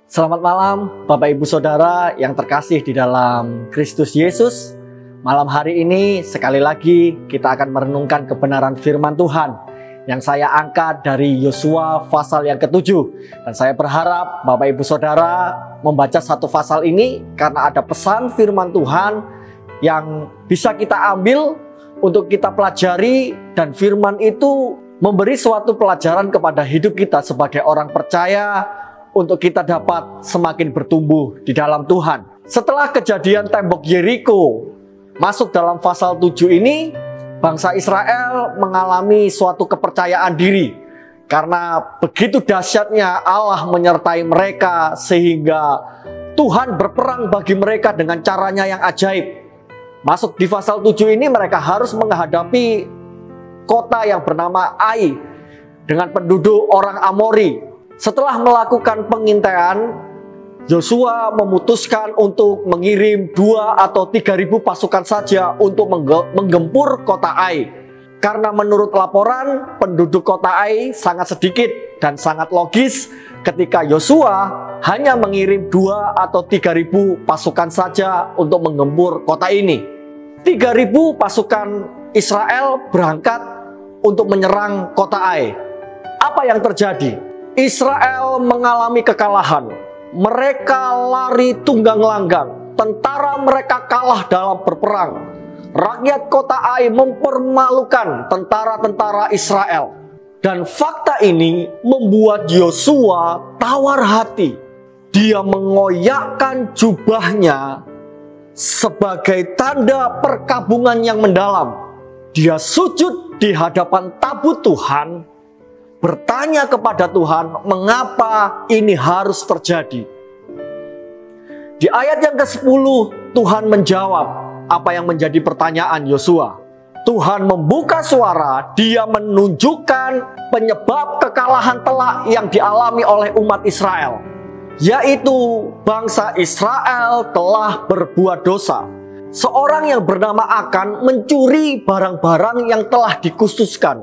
Selamat malam Bapak Ibu Saudara yang terkasih di dalam Kristus Yesus. Malam hari ini sekali lagi kita akan merenungkan kebenaran firman Tuhan yang saya angkat dari Yosua pasal yang ke-7. Dan saya berharap Bapak Ibu Saudara membaca satu pasal ini karena ada pesan firman Tuhan yang bisa kita ambil untuk kita pelajari, dan firman itu memberi suatu pelajaran kepada hidup kita sebagai orang percaya untuk kita dapat semakin bertumbuh di dalam Tuhan. Setelah kejadian tembok Yeriko masuk dalam pasal 7 ini, bangsa Israel mengalami suatu kepercayaan diri karena begitu dahsyatnya Allah menyertai mereka sehingga Tuhan berperang bagi mereka dengan caranya yang ajaib. Masuk di pasal 7 ini mereka harus menghadapi kota yang bernama Ai dengan penduduk orang Amori. Setelah melakukan pengintaian, Yosua memutuskan untuk mengirim 2 atau 3.000 pasukan saja untuk menggempur kota Ai. Karena menurut laporan penduduk kota Ai sangat sedikit dan sangat logis ketika Yosua hanya mengirim 2 atau 3.000 pasukan saja untuk menggempur kota ini. 3.000 pasukan Israel berangkat untuk menyerang kota Ai. Apa yang terjadi? Israel mengalami kekalahan. Mereka lari tunggang langgang. Tentara mereka kalah dalam berperang. Rakyat kota Ai mempermalukan tentara-tentara Israel. Dan fakta ini membuat Yosua tawar hati. Dia mengoyakkan jubahnya sebagai tanda perkabungan yang mendalam. Dia sujud di hadapan tabut Tuhan, bertanya kepada Tuhan, mengapa ini harus terjadi? Di ayat yang ke-10, Tuhan menjawab apa yang menjadi pertanyaan Yosua. Tuhan membuka suara, dia menunjukkan penyebab kekalahan telak yang dialami oleh umat Israel, yaitu bangsa Israel telah berbuat dosa. Seorang yang bernama Akan mencuri barang-barang yang telah dikhususkan.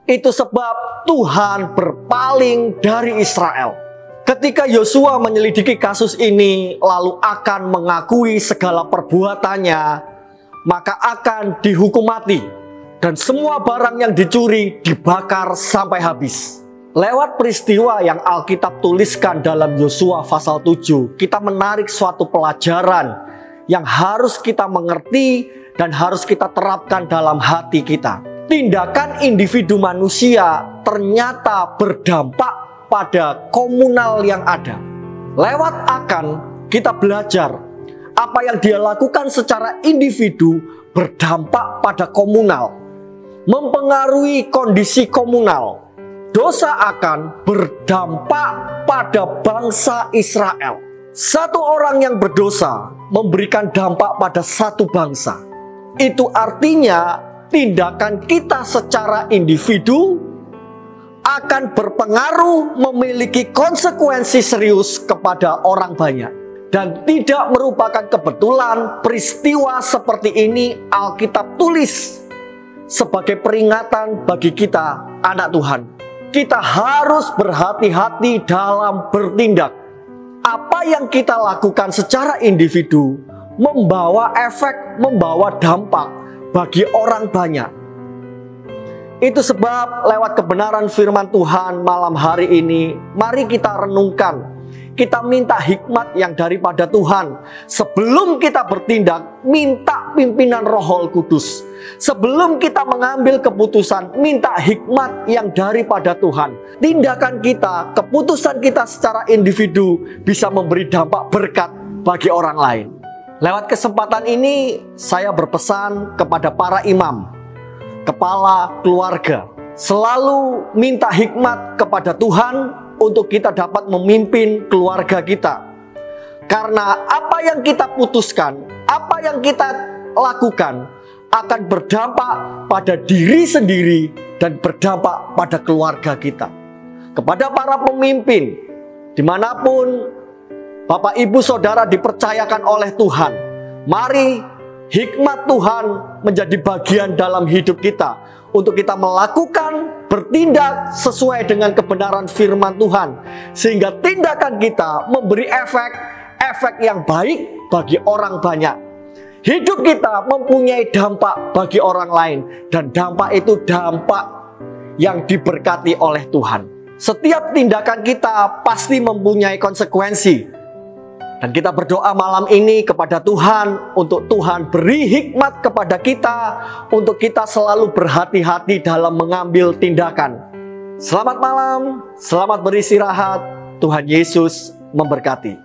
Itu sebab Tuhan berpaling dari Israel. Ketika Yosua menyelidiki kasus ini, lalu Akan mengakui segala perbuatannya, maka Akan dihukum mati. Dan semua barang yang dicuri dibakar sampai habis. Lewat peristiwa yang Alkitab tuliskan dalam Yosua pasal 7, kita menarik suatu pelajaran yang harus kita mengerti dan harus kita terapkan dalam hati kita. Tindakan individu manusia ternyata berdampak pada komunal yang ada. Lewat Akan kita belajar apa yang dia lakukan secara individu berdampak pada komunal, mempengaruhi kondisi komunal. Dosa Akan berdampak pada bangsa Israel. Satu orang yang berdosa memberikan dampak pada satu bangsa. Itu artinya tindakan kita secara individu akan berpengaruh, memiliki konsekuensi serius kepada orang banyak. Dan tidak merupakan kebetulan peristiwa seperti ini Alkitab tulis sebagai peringatan bagi kita anak Tuhan. Kita harus berhati-hati dalam bertindak. Apa yang kita lakukan secara individu membawa efek, membawa dampak bagi orang banyak. Itu sebab lewat kebenaran firman Tuhan malam hari ini, mari kita renungkan. Kita minta hikmat yang daripada Tuhan. Sebelum kita bertindak, minta pimpinan Roh Kudus. Sebelum kita mengambil keputusan, minta hikmat yang daripada Tuhan. Tindakan kita, keputusan kita secara individu bisa memberi dampak berkat bagi orang lain. Lewat kesempatan ini, saya berpesan kepada para imam, kepala keluarga, selalu minta hikmat kepada Tuhan untuk kita dapat memimpin keluarga kita. Karena apa yang kita putuskan, apa yang kita lakukan akan berdampak pada diri sendiri dan berdampak pada keluarga kita. Kepada para pemimpin, dimanapun Bapak Ibu Saudara dipercayakan oleh Tuhan, mari hikmat Tuhan menjadi bagian dalam hidup kita, untuk kita melakukan, bertindak sesuai dengan kebenaran firman Tuhan, sehingga tindakan kita memberi efek yang baik bagi orang banyak. Hidup kita mempunyai dampak bagi orang lain, dan dampak itu dampak yang diberkati oleh Tuhan. Setiap tindakan kita pasti mempunyai konsekuensi. Dan kita berdoa malam ini kepada Tuhan, untuk Tuhan beri hikmat kepada kita, untuk kita selalu berhati-hati dalam mengambil tindakan. Selamat malam, selamat beristirahat. Tuhan Yesus memberkati.